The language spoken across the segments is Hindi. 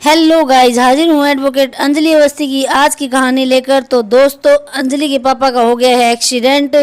हेलो गाइस, हाजिर हूँ एडवोकेट अंजलि अवस्थी की आज की कहानी लेकर। तो दोस्तों, अंजलि के पापा का हो गया है एक्सीडेंट।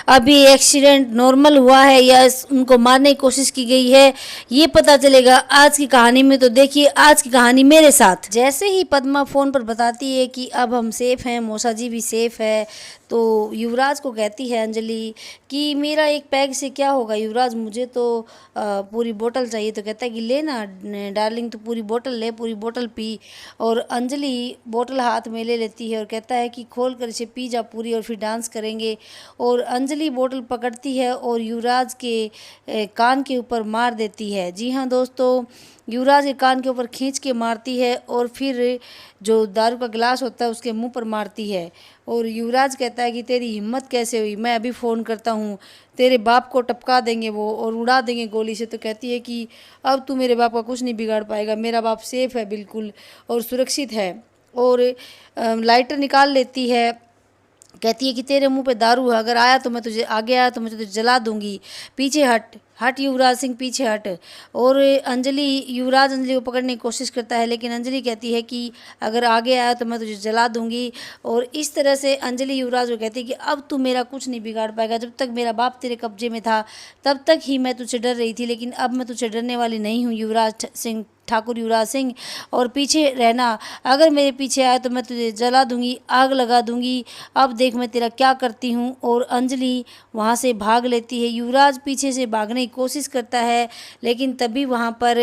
अभी एक्सीडेंट नॉर्मल हुआ है या उनको मारने की कोशिश की गई है, ये पता चलेगा आज की कहानी में। तो देखिए आज की कहानी मेरे साथ। जैसे ही पद्मा फ़ोन पर बताती है कि अब हम सेफ़ हैं, मौसा जी भी सेफ़ है, तो युवराज को कहती है अंजलि कि मेरा एक पैग से क्या होगा युवराज, मुझे तो पूरी बोतल चाहिए। तो कहता है कि ले ना डार्लिंग, तो पूरी बोतल ले, पूरी बोतल पी। और अंजलि बोतल हाथ में ले लेती है और कहता है कि खोल कर इसे पी जा पूरी, और फिर डांस करेंगे। और अंजलि बोतल पकड़ती है और युवराज के कान के ऊपर मार देती है। जी हाँ दोस्तों, युवराज के कान के ऊपर खींच के मारती है और फिर जो दारू का गिलास होता है उसके मुंह पर मारती है। और युवराज कहता है कि तेरी हिम्मत कैसे हुई, मैं अभी फ़ोन करता हूँ, तेरे बाप को टपका देंगे वो और उड़ा देंगे गोली से। तो कहती है कि अब तू मेरे बाप का कुछ नहीं बिगाड़ पाएगा, मेरा बाप सेफ है बिल्कुल और सुरक्षित है। और लाइटर निकाल लेती है, कहती है कि तेरे मुंह पे दारू है, अगर आया तो मैं तुझे, आगे आया तो मैं तुझे जला दूंगी, पीछे हट हट युवराज सिंह, पीछे हट। और युवराज अंजलि को पकड़ने की कोशिश करता है, लेकिन अंजलि कहती है कि अगर आगे आया तो मैं तुझे जला दूंगी। और इस तरह से अंजलि युवराज को कहती है कि अब तू मेरा कुछ नहीं बिगाड़ पाएगा, जब तक मेरा बाप तेरे कब्जे में था तब तक ही मैं तुझसे डर रही थी, लेकिन अब मैं तुझसे डरने वाली नहीं हूँ युवराज सिंह, ठाकुर युवराज सिंह। और पीछे रहना, अगर मेरे पीछे आया तो मैं तुझे जला दूंगी, आग लगा दूंगी, अब देख मैं तेरा क्या करती हूँ। और अंजलि वहाँ से भाग लेती है। युवराज पीछे से भागने की कोशिश करता है, लेकिन तभी वहाँ पर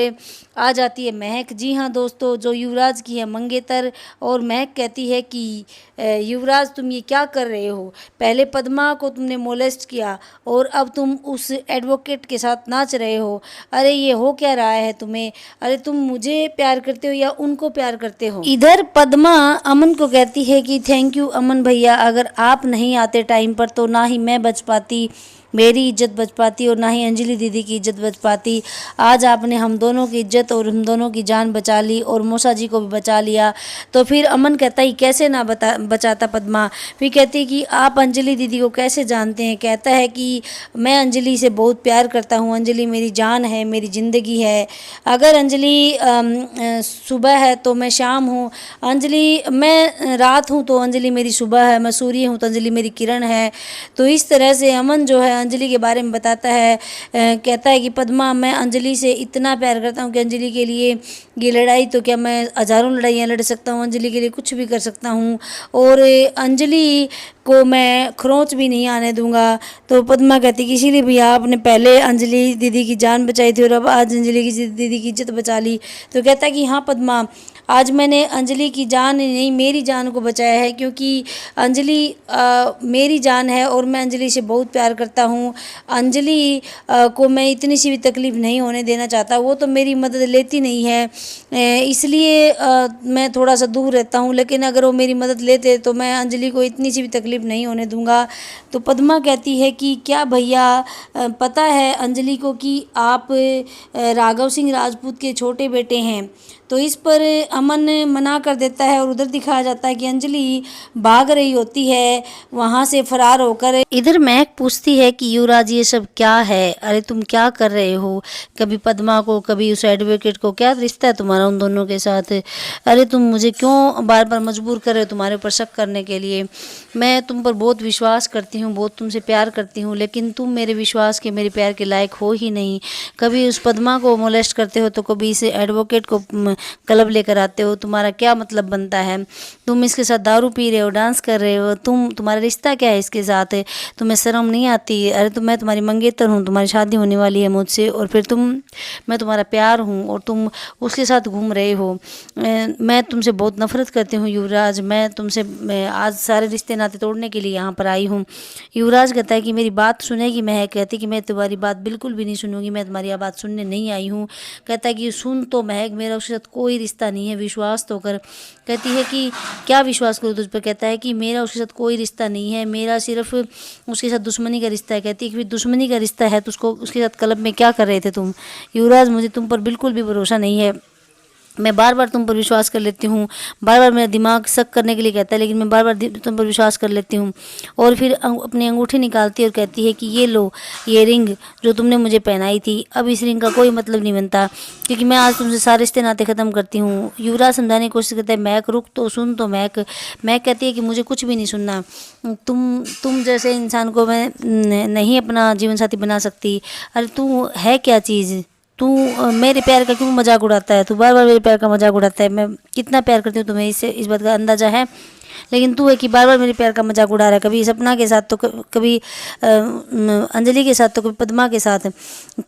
आ जाती है महक। जी हाँ दोस्तों, जो युवराज की है मंगेतर। और महक कहती है कि युवराज तुम ये क्या कर रहे हो, पहले पद्मा को तुमने मोलेस्ट किया और अब तुम उस एडवोकेट के साथ नाच रहे हो, अरे ये हो क्या रहा है तुम्हें, अरे तुम मुझे प्यार करते हो या उनको प्यार करते हो। इधर पद्मा अमन को कहती है कि थैंक यू अमन भैया, अगर आप नहीं आते टाइम पर तो ना ही मैं बच पाती, मेरी इज्जत बच पाती और ना ही अंजलि दीदी की इज्जत बच पाती। आज आपने हम दोनों की इज्जत और हम दोनों की जान बचा ली और मौसा जी को भी बचा लिया। तो फिर अमन कहता है कैसे ना बचाता पद्मा। फिर कहती है कि आप अंजलि दीदी को कैसे जानते हैं। कहता है कि मैं अंजलि से बहुत प्यार करता हूँ, अंजलि मेरी जान है, मेरी ज़िंदगी है। अगर अंजलि सुबह है तो मैं शाम हूँ, अंजलि मैं रात हूँ तो अंजलि मेरी सुबह है, मैं सूर्य हूँ तो अंजलि मेरी किरण है। तो इस तरह से अमन जो है अंजलि के बारे में बताता है। कहता है कि पद्मा, मैं अंजलि से इतना प्यार करता हूँ कि अंजलि के लिए ये लड़ाई तो क्या, मैं हज़ारों लड़ाइयाँ लड़ सकता हूँ, अंजलि के लिए कुछ भी कर सकता हूँ और अंजलि को मैं खरोंच भी नहीं आने दूंगा। तो पद्मा कहती कि इसीलिए भैया आपने पहले अंजलि दीदी की जान बचाई थी और अब आज अंजलि की दीदी की इज्जत बचा ली। तो कहता है कि हाँ पद्मा, आज मैंने अंजलि की जान नहीं मेरी जान को बचाया है, क्योंकि अंजलि मेरी जान है और मैं अंजलि से बहुत प्यार करता हूँ। अंजलि को मैं इतनी सी भी तकलीफ़ नहीं होने देना चाहता, वो तो मेरी मदद लेती नहीं है, इसलिए मैं थोड़ा सा दूर रहता हूँ, लेकिन अगर वो मेरी मदद लेते तो मैं अंजलि को इतनी सी भी तकलीफ़ नहीं होने दूंगा। तो पद्मा कहती है कि क्या भैया पता है अंजलि को कि आप राघव सिंह राजपूत के छोटे बेटे हैं। तो इस पर अमन मना कर देता है और उधर दिखाया जाता है कि अंजलि भाग रही होती है वहाँ से फरार होकर। इधर महक पूछती है कि युवराज ये सब क्या है, अरे तुम क्या कर रहे हो, कभी पद्मा को कभी उस एडवोकेट को, क्या रिश्ता है तुम्हारा उन दोनों के साथ, अरे तुम मुझे क्यों बार बार मजबूर कर रहे हो तुम्हारे ऊपर शक करने के लिए। मैं तुम पर बहुत विश्वास करती हूँ, बहुत तुमसे प्यार करती हूँ, लेकिन तुम मेरे विश्वास के, मेरे प्यार के लायक हो ही नहीं। कभी उस पद्मा को मोलेस्ट करते हो तो कभी इस एडवोकेट को क्लब लेकर आते हो, तुम्हारा क्या मतलब बनता है, तुम इसके साथ दारू पी रहे हो, डांस कर रहे हो, तुम्हारा रिश्ता क्या है इसके साथ, तुम्हें शर्म नहीं आती। अरे मैं तुम्हारी मंगेतर हूँ, तुम्हारी शादी होने वाली है मुझसे, और फिर मैं तुम्हारा प्यार हूँ और तुम उसके साथ घूम रहे हो। मैं तुमसे बहुत नफरत करती हूँ युवराज, मैं आज सारे रिश्ते नाते तोड़ने के लिए यहाँ पर आई हूँ। युवराज कहता है कि मेरी बात सुनेगी। महक कहती कि मैं तुम्हारी बात बिल्कुल भी नहीं सुनूंगी, मैं तुम्हारी बात सुनने नहीं आई हूँ। कहता है कि सुन तो महक, मेरा उसके साथ कोई रिश्ता नहीं है, विश्वास तो कर। कहती है कि क्या विश्वास करूँ तुझ पर। कहता है कि मेरा उसके साथ कोई रिश्ता नहीं है, मेरा सिर्फ उसके साथ दुश्मनी का रिश्ता है। कहती है कि दुश्मनी का रिश्ता है तो उसको उसके साथ क्लब में क्या कर रहे थे तुम। युवराज, मुझे तुम पर बिल्कुल भी भरोसा नहीं है, मैं बार बार तुम पर विश्वास कर लेती हूँ, बार बार मेरा दिमाग शक करने के लिए कहता है, लेकिन मैं बार बार तुम पर विश्वास कर लेती हूँ। और फिर अपनी अंगूठी निकालती है और कहती है कि ये लो, ये रिंग जो तुमने मुझे पहनाई थी, अब इस रिंग का कोई मतलब नहीं बनता, क्योंकि मैं आज तुमसे सारे रिश्ते नाते ख़त्म करती हूँ। युवराज समझाने की कोशिश करता है, महक रुक तो सुन तो महक। महक कहती है कि मुझे कुछ भी नहीं सुनना, तुम जैसे इंसान को मैं नहीं अपना जीवन साथी बना सकती। अरे तू है क्या चीज़, तू मेरे प्यार का क्यों मजाक उड़ाता है, तू बार बार मेरे प्यार का मजाक उड़ाता है। मैं कितना प्यार करती हूँ तुम्हें, इससे इस बात का अंदाज़ा है, लेकिन तू है कि बार बार मेरे प्यार का मजाक उड़ा रहा है, कभी सपना के साथ तो कभी अंजलि के साथ तो कभी पद्मा के साथ।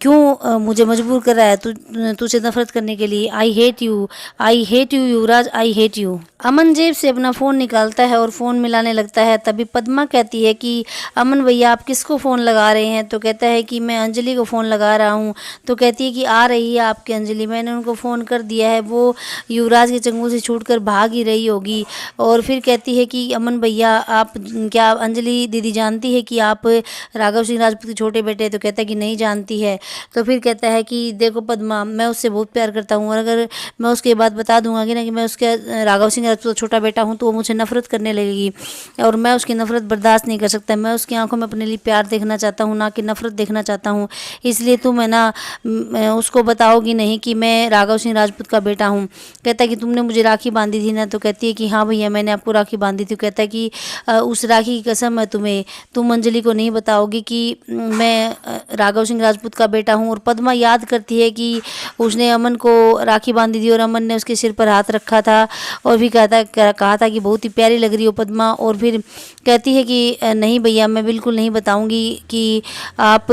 क्यों मुझे मजबूर कर रहा है तू तुझसे नफरत करने के लिए। I hate you, I hate you Yuvraj, I hate you. Aman जेब से अपना फ़ोन निकालता है और फ़ोन मिलाने लगता है। तभी पद्मा कहती है कि अमन भैया आप किसको फ़ोन लगा रहे हैं। तो कहता है कि मैं अंजलि को फ़ोन लगा रहा हूँ। तो कहती है कि आ रही है आपकी अंजलि, मैंने उनको फ़ोन कर दिया है, वो युवराज के चंगुल से छूटकर भाग ही रही होगी। और फिर कहती है कि अमन भैया आप क्या अंजलि दीदी जानती है कि आप राघव सिंह राजपूत के छोटे बेटे हैं। तो कहता है कि नहीं जानती है। तो फिर कहता है कि देखो पद्मा, मैं उससे बहुत प्यार करता हूँ, और अगर मैं उसके बाद बता दूंगा कि ना कि मैं उसके राघव सिंह राजपूत का छोटा बेटा हूँ, तो वो मुझे नफरत करने लगेगी, और मैं उसकी नफरत बर्दाश्त नहीं कर सकता। मैं उसकी आंखों में अपने लिए प्यार देखना चाहता हूँ, ना कि नफरत देखना चाहता हूँ। इसलिए तुम है ना उसको बताओगी नहीं कि मैं राघव सिंह राजपूत का बेटा हूँ। कहता है कि तुमने मुझे राखी बांधी थी ना। तो कहती है कि हाँ भैया मैंने आपको राखी बांधी थी। कहता है कि उस राखी की कसम है तुम्हें, तुम अंजलि को नहीं बताओगी कि मैं राघव सिंह राजपूत का बेटा हूँ। और पद्मा याद करती है कि उसने अमन को राखी बांधी थी और अमन ने उसके सिर पर हाथ रखा था, और भी कहा था कि बहुत ही प्यारी लग रही हो पद्मा। और फिर कहती है कि नहीं भैया मैं बिल्कुल नहीं बताऊंगी कि आप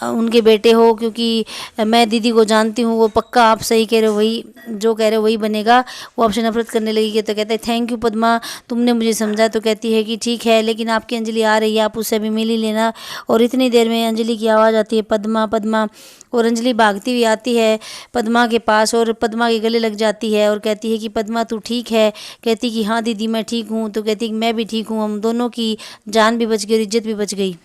उनके बेटे हो, क्योंकि मैं दीदी को जानती हूँ, वो पक्का आप सही कह रहे हो, वही जो कह रहे हो वही बनेगा, वो आपसे नफरत करने लगेगी। तो कहते हैं थैंक यू पद्मा, तुमने मुझे समझा। तो कहती है कि ठीक है, लेकिन आपकी अंजलि आ रही है, आप उससे अभी मिल ही लेना। और इतनी देर में अंजलि की आवाज़ आती है पद्मा पद्मा, और अंजलि भागती हुई आती है पद्मा के पास और पद्मा के गले लग जाती है और कहती है कि पद्मा तू ठीक है। कहती कि हाँ दीदी मैं ठीक हूँ। तो कहती कि मैं भी ठीक हूँ, हम दोनों की जान भी बच गई और इज्जत भी बच गई।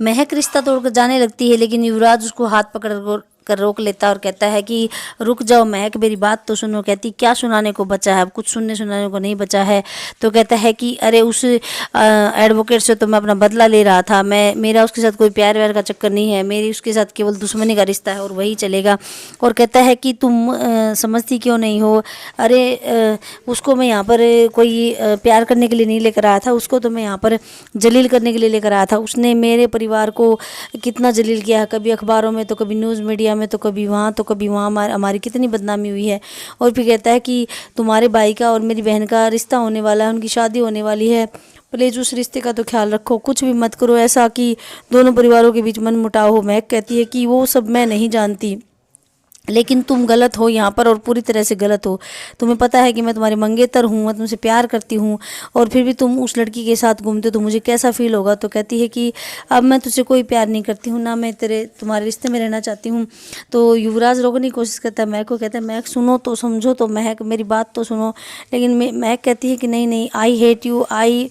महक रिश्ता तोड़कर जाने लगती है, लेकिन युवराज उसको हाथ पकड़ कर रोक लेता और कहता है कि रुक जाओ महक, मेरी बात तो सुनो। कहती क्या सुनाने को बचा है, अब कुछ सुनने सुनाने को नहीं बचा है। तो कहता है कि अरे उस एडवोकेट से तो मैं अपना बदला ले रहा था, मेरा उसके साथ कोई प्यार व्यार का चक्कर नहीं है, मेरी उसके साथ केवल दुश्मनी का रिश्ता है और वही चलेगा। और कहता है कि तुम समझती क्यों नहीं हो, अरे उसको मैं यहाँ पर कोई प्यार करने के लिए नहीं लेकर आया था, उसको तो मैं यहाँ पर जलील करने के लिए लेकर आया था। उसने मेरे परिवार को कितना जलील किया है, कभी अखबारों में तो कभी न्यूज़ मीडिया में, तो कभी वहाँ तो कभी वहाँ, हमारी कितनी बदनामी हुई है। और फिर कहता है कि तुम्हारे भाई का और मेरी बहन का रिश्ता होने वाला है, उनकी शादी होने वाली है, प्लीज़ उस रिश्ते का तो ख्याल रखो, कुछ भी मत करो ऐसा कि दोनों परिवारों के बीच मन मुटाव हो। महक कहती है कि वो सब मैं नहीं जानती, लेकिन तुम गलत हो यहाँ पर और पूरी तरह से गलत हो। तुम्हें पता है कि मैं तुम्हारी मंगेतर हूँ, मैं तुमसे प्यार करती हूँ, और फिर भी तुम उस लड़की के साथ घूमते हो तो मुझे कैसा फील होगा। तो कहती है कि अब मैं तुझसे कोई प्यार नहीं करती हूँ, ना मैं तुम्हारे रिश्ते में रहना चाहती हूँ। तो युवराज रोकने की कोशिश करता है महक को, कहता है महक सुनो तो, समझो तो महक, मेरी बात तो सुनो। लेकिन महक कहती है कि नहीं नहीं, आई hate you, I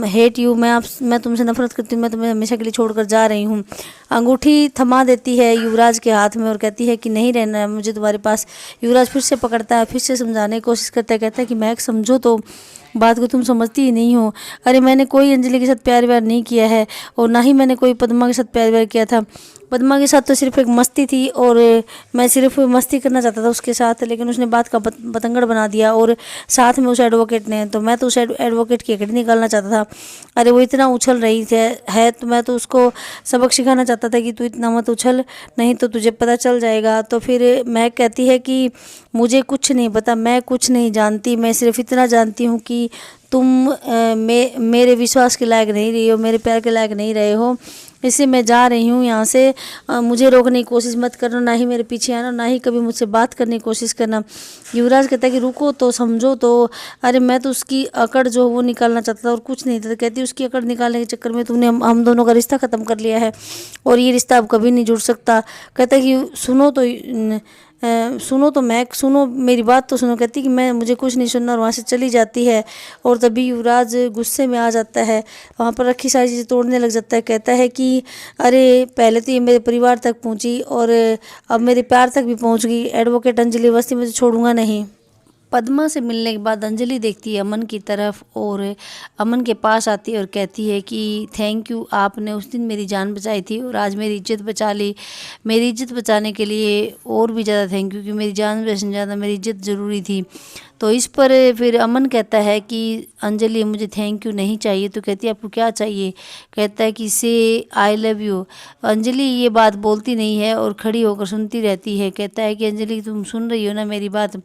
hate you, मैं तुमसे नफरत करती हूँ, मैं तुम्हें हमेशा के लिए छोड़कर जा रही हूँ। अंगूठी थमा देती है युवराज के हाथ में और कहती है कि नहीं रहना है मुझे तुम्हारे पास। युवराज फिर से पकड़ता है, फिर से समझाने की कोशिश करता है, कहता है कि महक समझो तो, बात को तुम समझती ही नहीं हो। अरे मैंने कोई अंजलि के साथ प्यार व्यार नहीं किया है, और ना ही मैंने कोई पद्मा के साथ प्यार व्यार किया था। पद्मा के साथ तो सिर्फ एक मस्ती थी, और मैं सिर्फ मस्ती करना चाहता था उसके साथ, लेकिन उसने बात का बतंगड़ बना दिया, और साथ में उस एडवोकेट ने, तो मैं तो उस एडवोकेट की एकड़ी निकालना चाहता था। अरे वो इतना उछल रही है तो मैं तो उसको सबक सिखाना चाहता था कि तू इतना मत उछल, नहीं तो तुझे पता चल जाएगा। तो फिर मैं कहती है कि मुझे कुछ नहीं पता, मैं कुछ नहीं जानती, मैं सिर्फ इतना जानती हूँ कि तुम मेरे विश्वास के लायक नहीं रही हो, मेरे प्यार के लायक नहीं रहे हो, इससे मैं जा रही हूँ यहाँ से। मुझे रोकने की कोशिश मत करना, ना ही मेरे पीछे आना, ना ही कभी मुझसे बात करने की कोशिश करना। युवराज कहता है कि रुको तो, समझो तो। अरे मैं तो उसकी अकड़ जो वो निकालना चाहता था और कुछ नहीं था। कहती उसकी अकड़ निकालने के चक्कर में तुमने हम दोनों का रिश्ता ख़त्म कर लिया है, और ये रिश्ता अब कभी नहीं जुड़ सकता। कहता है कि सुनो तो सुनो तो मैं, सुनो मेरी बात तो सुनो। कहती कि मैं, मुझे कुछ नहीं सुनना, और वहाँ से चली जाती है। और तभी युवराज गुस्से में आ जाता है, वहाँ पर रखी सारी चीज़ें तोड़ने लग जाता है। कहता है कि अरे पहले तो ये मेरे परिवार तक पहुँची और अब मेरे प्यार तक भी पहुँच गई। एडवोकेट अंजलि अवस्थी, मुझे छोड़ूंगा नहीं। पद्मा से मिलने के बाद अंजलि देखती है अमन की तरफ और अमन के पास आती है और कहती है कि थैंक यू, आपने उस दिन मेरी जान बचाई थी और आज मेरी इज्जत बचा ली। मेरी इज्जत बचाने के लिए और भी ज़्यादा थैंक यू, कि मेरी जान बचाने से ज़्यादा मेरी इज्जत ज़रूरी थी। तो इस पर फिर अमन कहता है कि अंजलि मुझे थैंक यू नहीं चाहिए। तो कहती है आपको क्या चाहिए? कहता है कि से आई लव यू। अंजलि ये बात बोलती नहीं है और खड़ी होकर सुनती रहती है। कहता है कि अंजलि तुम सुन रही हो ना मेरी बात?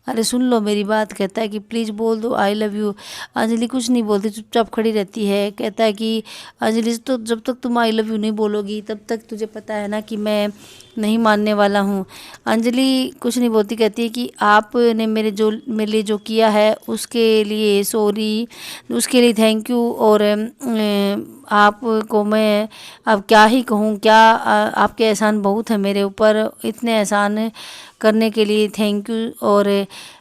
अरे सुन लो मेरी बात। कहता है कि प्लीज़ बोल दो आई लव यू। अंजलि कुछ नहीं बोलती, चुपचाप खड़ी रहती है। कहता है कि अंजलि तो जब तक तुम आई लव यू नहीं बोलोगी तब तक तुझे पता है ना कि मैं नहीं मानने वाला हूँ। अंजलि कुछ नहीं बोलती, कहती है कि आपने मेरे लिए जो किया है उसके लिए सॉरी, उसके लिए थैंक यू। और आपको मैं अब क्या ही कहूँ, क्या आपके एहसान बहुत है मेरे ऊपर, इतने एहसान करने के लिए थैंक यू। और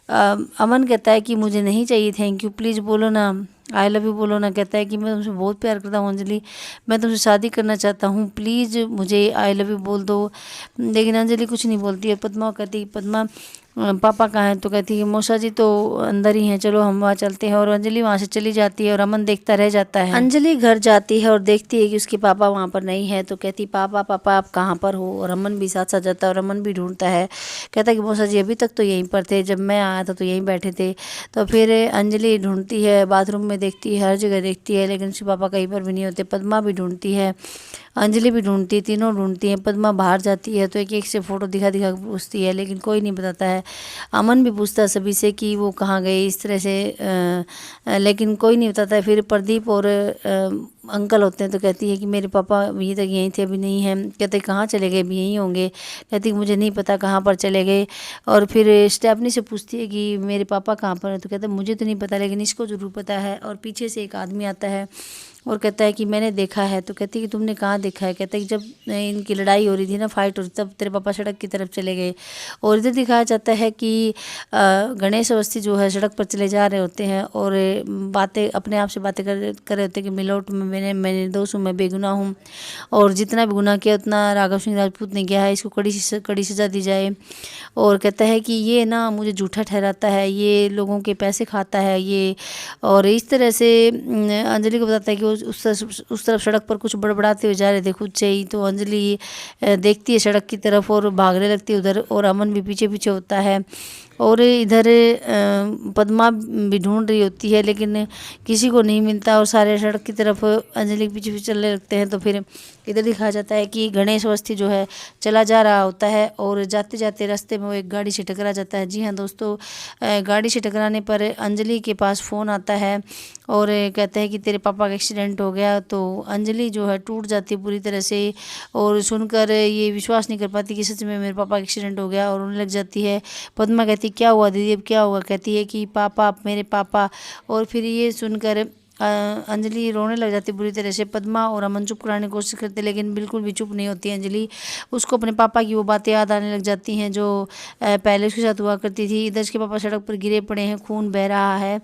अमन कहता है कि मुझे नहीं चाहिए थैंक यू, प्लीज़ बोलो ना आई लव यू, बोलो ना। कहता है कि मैं तुमसे बहुत प्यार करता हूँ अंजलि, मैं तुमसे शादी करना चाहता हूँ, प्लीज़ मुझे आई लव यू बोल दो। लेकिन अंजलि कुछ नहीं बोलती है। पद्मा कहती है पद्मा पापा कहाँ हैं? तो कहती है मौसा जी तो अंदर ही हैं, चलो हम वहाँ चलते हैं। और अंजलि वहाँ से चली जाती है और अमन देखता रह जाता है। अंजलि घर जाती है और देखती है कि उसके पापा वहाँ पर नहीं है। तो कहती पापा पापा आप कहाँ पर हो? और अमन भी साथ साथ जाता है और अमन भी ढूंढता है। कहता है कि मौसा जी अभी तक तो यहीं पर थे, जब मैं आया था तो यहीं बैठे थे। तो फिर अंजलि ढूंढती है, बाथरूम में देखती है, हर जगह देखती है, लेकिन उसके पापा कहीं पर भी नहीं होते। पद्मा भी ढूंढती है, अंजलि भी ढूंढती है, तीनों ढूंढती हैं। पद्मा बाहर जाती है तो एक एक से फ़ोटो दिखा दिखा के पूछती है, लेकिन कोई नहीं बताता है। अमन भी पूछता है सभी से कि वो कहाँ गए, इस तरह से लेकिन कोई नहीं बताता है। फिर प्रदीप और अंकल होते हैं तो कहती है कि मेरे पापा अभी तक यहीं थे, अभी नहीं हैं। कहते कहाँ चले गए? अभी यहीं होंगे। कहती है मुझे नहीं पता कहाँ पर चले गए। और फिर स्टेफनी से पूछती है कि मेरे पापा कहाँ पर हैं? तो कहते मुझे तो नहीं पता, लेकिन इसको ज़रूर पता है। और पीछे से एक आदमी आता है और कहता है कि मैंने देखा है। तो कहती है कि तुमने कहाँ देखा है? कहता है कि जब इनकी लड़ाई हो रही थी ना, फाइट हो रही थी, तब तेरे पापा सड़क की तरफ चले गए। और इधर दिखाया जाता है कि गणेश अवस्थी जो है सड़क पर चले जा रहे होते हैं और बातें अपने आप से बातें कर रहे होते हैं कि मिलोट में मैं निर्दोष हूँ, मैं बेगुनाह हूँ, और जितना भी गुनाह किया उतना राघव सिंह राजपूत ने किया है, इसको कड़ी सज़ा दी जाए। और कहता है कि ये ना मुझे झूठा ठहराता है, ये लोगों के पैसे खाता है ये। और इस तरह से अंजलि को बताता है कि उस तरफ सड़क पर कुछ बड़बड़ाते हुए जा रहे थे खुद से ही। तो अंजलि देखती है सड़क की तरफ और भागने लगती है उधर, और अमन भी पीछे पीछे होता है। और इधर पद्मा भी ढूंढ रही होती है, लेकिन किसी को नहीं मिलता और सारे सड़क की तरफ अंजलि के पीछे पीछे चलने लगते हैं। तो फिर इधर दिखाया जाता है कि गणेश अवस्थी जो है चला जा रहा होता है और जाते जाते रास्ते में वो एक गाड़ी से टकरा जाता है। जी हाँ दोस्तों, गाड़ी से टकराने पर अंजलि के पास फ़ोन आता है और कहते हैं कि तेरे पापा का एक्सीडेंट हो गया। तो अंजलि जो है टूट जाती है पूरी तरह से और सुनकर ये विश्वास नहीं कर पाती कि सच में मेरे पापा का एक्सीडेंट हो गया, और रोने लग जाती है। पद्मा कहती क्या हुआ दीदी, अब क्या हुआ? कहती है कि पापा, आप मेरे पापा। और फिर ये सुनकर अंजलि रोने लग जाती बुरी तरह से। पद्मा और अमन चुप कराने की कोशिश करते, लेकिन बिल्कुल भी चुप नहीं होती अंजलि। उसको अपने पापा की वो बातें याद आने लग जाती हैं जो पहले उसके साथ हुआ करती थी। इधर के पापा सड़क पर गिरे पड़े हैं, खून बह रहा है,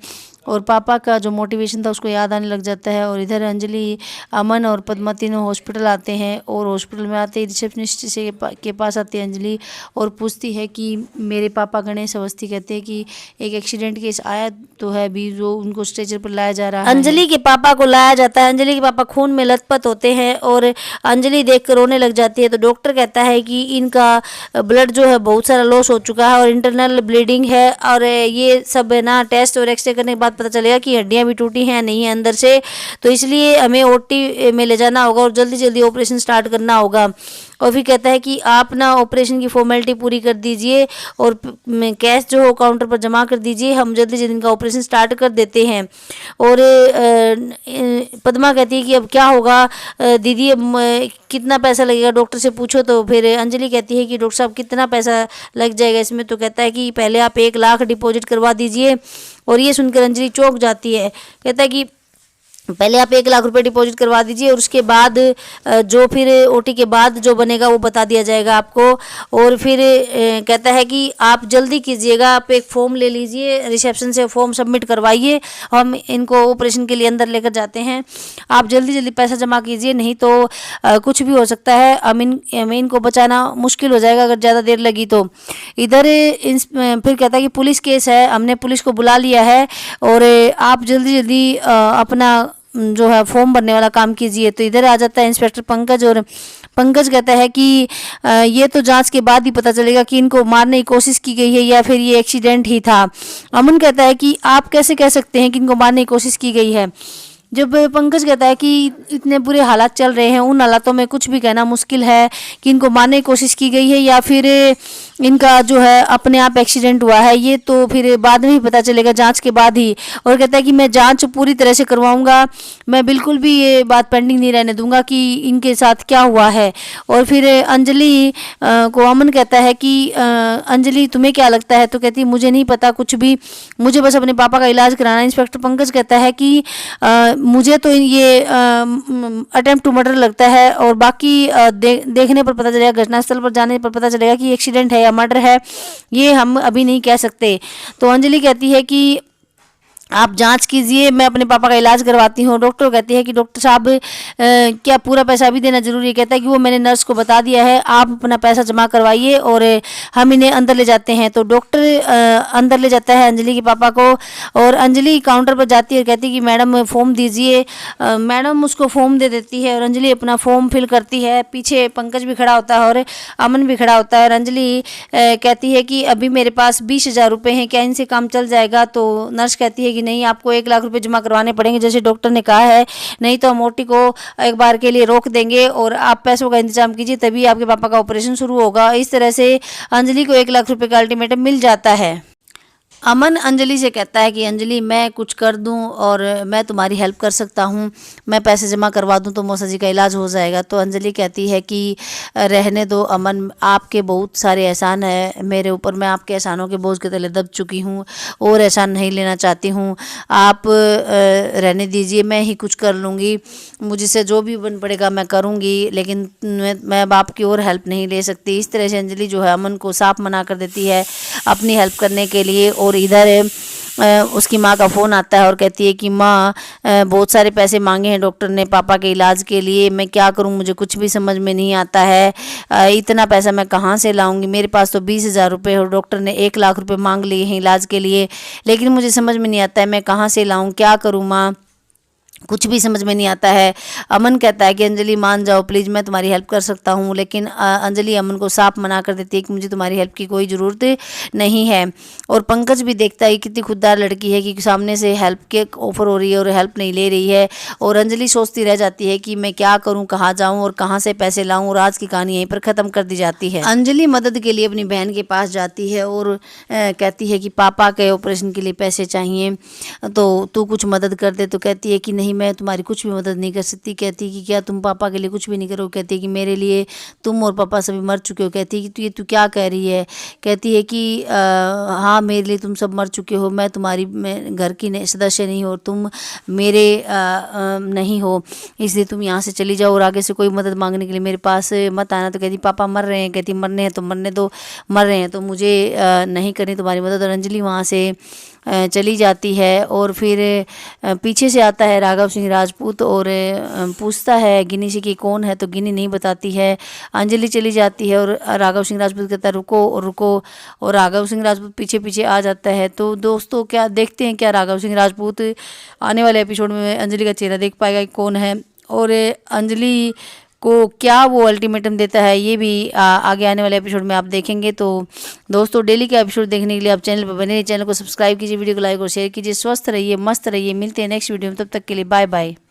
और पापा का जो मोटिवेशन था उसको याद आने लग जाता है। और इधर अंजलि, अमन और पद्मा तीनों हॉस्पिटल आते हैं, और हॉस्पिटल में आते ही रिसेप्शनिस्ट से के पास आती है अंजलि और पूछती है कि मेरे पापा गणेश अवस्थी। कहते हैं कि एक एक्सीडेंट केस आया तो है अभी, जो उनको स्ट्रेचर पर लाया जा रहा है। अंजलि के पापा को लाया जाता है। अंजलि के पापा खून में लथपथ होते हैं और अंजलि देख कर रोने लग जाती है। तो डॉक्टर कहता है कि इनका ब्लड जो है बहुत सारा लॉस हो चुका है और इंटरनल ब्लीडिंग है, और ये सब ना टेस्ट और एक्सरे करने के बाद पता चलेगा कि हड्डियां भी टूटी हैं नहीं है अंदर से। तो इसलिए हमें ओटी में ले जाना होगा और जल्दी जल्दी ऑपरेशन स्टार्ट करना होगा। और फिर कहता है कि आप ना ऑपरेशन की फॉर्मेलिटी पूरी कर दीजिए और कैश जो हो काउंटर पर जमा कर दीजिए, हम जल्दी जल्दी इनका ऑपरेशन स्टार्ट कर देते हैं। और पद्मा कहती है कि अब क्या होगा दीदी, अब कितना पैसा लगेगा डॉक्टर से पूछो। तो फिर अंजलि कहती है कि डॉक्टर साहब कितना पैसा लग जाएगा इसमें? तो कहता है कि पहले आप 1 लाख डिपॉजिट करवा दीजिए। और ये सुनकर अंजलि चौंक जाती है। कहता है कि पहले आप 1 लाख रुपए डिपॉजिट करवा दीजिए और उसके बाद जो फिर ओटी के बाद जो बनेगा वो बता दिया जाएगा आपको। और फिर कहता है कि आप जल्दी कीजिएगा, आप एक फॉर्म ले लीजिए, रिसेप्शन से फॉर्म सबमिट करवाइए, हम इनको ऑपरेशन के लिए अंदर लेकर जाते हैं, आप जल्दी जल्दी पैसा जमा कीजिए, नहीं तो कुछ भी हो सकता है, अमीन को बचाना मुश्किल हो जाएगा अगर ज़्यादा देर लगी तो। इधर फिर कहता है कि पुलिस केस है, हमने पुलिस को बुला लिया है और आप जल्दी जल्दी अपना जो है फॉर्म भरने वाला काम कीजिए। तो इधर आ जाता है इंस्पेक्टर पंकज और पंकज कहता है कि ये तो जांच के बाद ही पता चलेगा कि इनको मारने की कोशिश की गई है या फिर ये एक्सीडेंट ही था। अमन कहता है कि आप कैसे कह सकते हैं कि इनको मारने की कोशिश की गई है। जब पंकज कहता है कि इतने बुरे हालात चल रहे हैं, उन हालातों में कुछ भी कहना मुश्किल है कि इनको मारने की कोशिश की गई है या फिर इनका जो है अपने आप एक्सीडेंट हुआ है, ये तो फिर बाद में ही पता चलेगा, जांच के बाद ही। और कहता है कि मैं जांच पूरी तरह से करवाऊंगा, मैं बिल्कुल भी ये बात पेंडिंग नहीं रहने दूंगा कि इनके साथ क्या हुआ है। और फिर अंजलि को अमन कहता है कि अंजलि तुम्हें क्या लगता है? तो कहती है मुझे नहीं पता कुछ भी, मुझे बस अपने पापा का इलाज कराना है। इंस्पेक्टर पंकज कहता है कि मुझे तो ये अटेम्प्ट टू मर्डर लगता है और बाकी देखने पर पता चलेगा, घटनास्थल पर जाने पर पता चलेगा कि एक्सीडेंट है या मर्डर है, ये हम अभी नहीं कह सकते। तो अंजलि कहती है कि आप जांच कीजिए, मैं अपने पापा का इलाज करवाती हूँ। डॉक्टर कहती है कि डॉक्टर साहब क्या पूरा पैसा अभी देना जरूरी है? कहता है कि वो मैंने नर्स को बता दिया है, आप अपना पैसा जमा करवाइए और हम इन्हें अंदर ले जाते हैं। तो डॉक्टर अंदर ले जाता है अंजलि के पापा को और अंजलि काउंटर पर जाती है और कहती है कि मैडम फॉर्म दीजिए। मैडम उसको फॉर्म दे देती है और अंजलि अपना फॉर्म फिल करती है। पीछे पंकज भी खड़ा होता है और अमन भी खड़ा होता है और अंजलि कहती है कि अभी मेरे पास 20,000 रुपये हैं, क्या इनसे काम चल जाएगा? तो नर्स कहती है कि नहीं, आपको 1 लाख रुपए जमा करवाने पड़ेंगे जैसे डॉक्टर ने कहा है, नहीं तो हम ओटी को एक बार के लिए रोक देंगे और आप पैसों का इंतजाम कीजिए, तभी आपके पापा का ऑपरेशन शुरू होगा। इस तरह से अंजलि को 1 लाख रुपए का अल्टीमेटम मिल जाता है। अमन अंजलि से कहता है कि अंजलि मैं कुछ कर दूं और मैं तुम्हारी हेल्प कर सकता हूं, मैं पैसे जमा करवा दूं तो मौसा जी का इलाज हो जाएगा। तो अंजलि कहती है कि रहने दो अमन, आपके बहुत सारे एहसान है मेरे ऊपर, मैं आपके एहसानों के बोझ के तले दब चुकी हूं और एहसान नहीं लेना चाहती हूं, आप रहने दीजिए, मैं ही कुछ कर लूँगी, मुझसे जो भी बन पड़ेगा मैं करूँगी, लेकिन मैं बाप की और हेल्प नहीं ले सकती। इस तरह से अंजलि जो है अमन को साफ मना कर देती है अपनी हेल्प करने के लिए। और इधर उसकी माँ का फ़ोन आता है और कहती है कि माँ बहुत सारे पैसे मांगे हैं डॉक्टर ने पापा के इलाज के लिए, मैं क्या करूँ, मुझे कुछ भी समझ में नहीं आता है, इतना पैसा मैं कहाँ से लाऊंगी, मेरे पास तो 20,000 रुपये और डॉक्टर ने 1 लाख रुपये मांग लिए हैं इलाज के लिए, लेकिन मुझे समझ में नहीं आता है मैं कहाँ से लाऊँ, क्या करूँ माँ, कुछ भी समझ में नहीं आता है। अमन कहता है कि अंजलि मान जाओ प्लीज़, मैं तुम्हारी हेल्प कर सकता हूँ, लेकिन अंजलि अमन को साफ मना कर देती है कि मुझे तुम्हारी हेल्प की कोई ज़रूरत नहीं है। और पंकज भी देखता है कितनी खुददार लड़की है कि सामने से हेल्प के ऑफर हो रही है और हेल्प नहीं ले रही है। और अंजलि सोचती रह जाती है कि मैं क्या करूँ, कहाँ जाऊँ और कहाँ से पैसे लाऊँ, और आज की कहानी यहीं पर ख़त्म कर दी जाती है। अंजलि मदद के लिए अपनी बहन के पास जाती है और कहती है कि पापा के ऑपरेशन के लिए पैसे चाहिए, तो तू कुछ मदद कर दे। तो कहती है कि नहीं, मैं तुम्हारी कुछ भी मदद नहीं कर सकती। कहती है कि क्या तुम पापा के लिए कुछ भी नहीं करो? कहती है कि मेरे लिए तुम और पापा सभी मर चुके हो। कहती है कि तू क्या कह रही है? कहती है कि हाँ मेरे लिए तुम सब मर चुके हो, मैं तुम्हारी घर की सदस्य नहीं हो, तुम मेरे नहीं हो, इसलिए तुम यहाँ से चली जाओ और आगे से कोई मदद मांगने के लिए मेरे पास मत आना। तो कहती पापा मर रहे हैं। कहती मरने हैं तो मरने दो, मर रहे हैं तो मुझे नहीं करनी तुम्हारी मदद। और अंजलि वहाँ से चली जाती है। और फिर पीछे से आता है राघव सिंह राजपूत और पूछता है गिनी से कि कौन है, तो गिनी नहीं बताती है। अंजलि चली जाती है और राघव सिंह राजपूत कहता है रुको और रुको, और राघव सिंह राजपूत पीछे पीछे आ जाता है। तो दोस्तों क्या देखते हैं, क्या राघव सिंह राजपूत आने वाले एपिसोड में अंजलि का चेहरा देख पाएगा कि कौन है, और अंजलि को क्या वो अल्टीमेटम देता है, ये भी आगे आने वाले एपिसोड में आप देखेंगे। तो दोस्तों डेली के एपिसोड देखने के लिए आप चैनल पर बने रहिए, चैनल को सब्सक्राइब कीजिए, वीडियो को लाइक और शेयर कीजिए। स्वस्थ रहिए, मस्त रहिए, मिलते हैं नेक्स्ट वीडियो में, तब तक के लिए बाय बाय।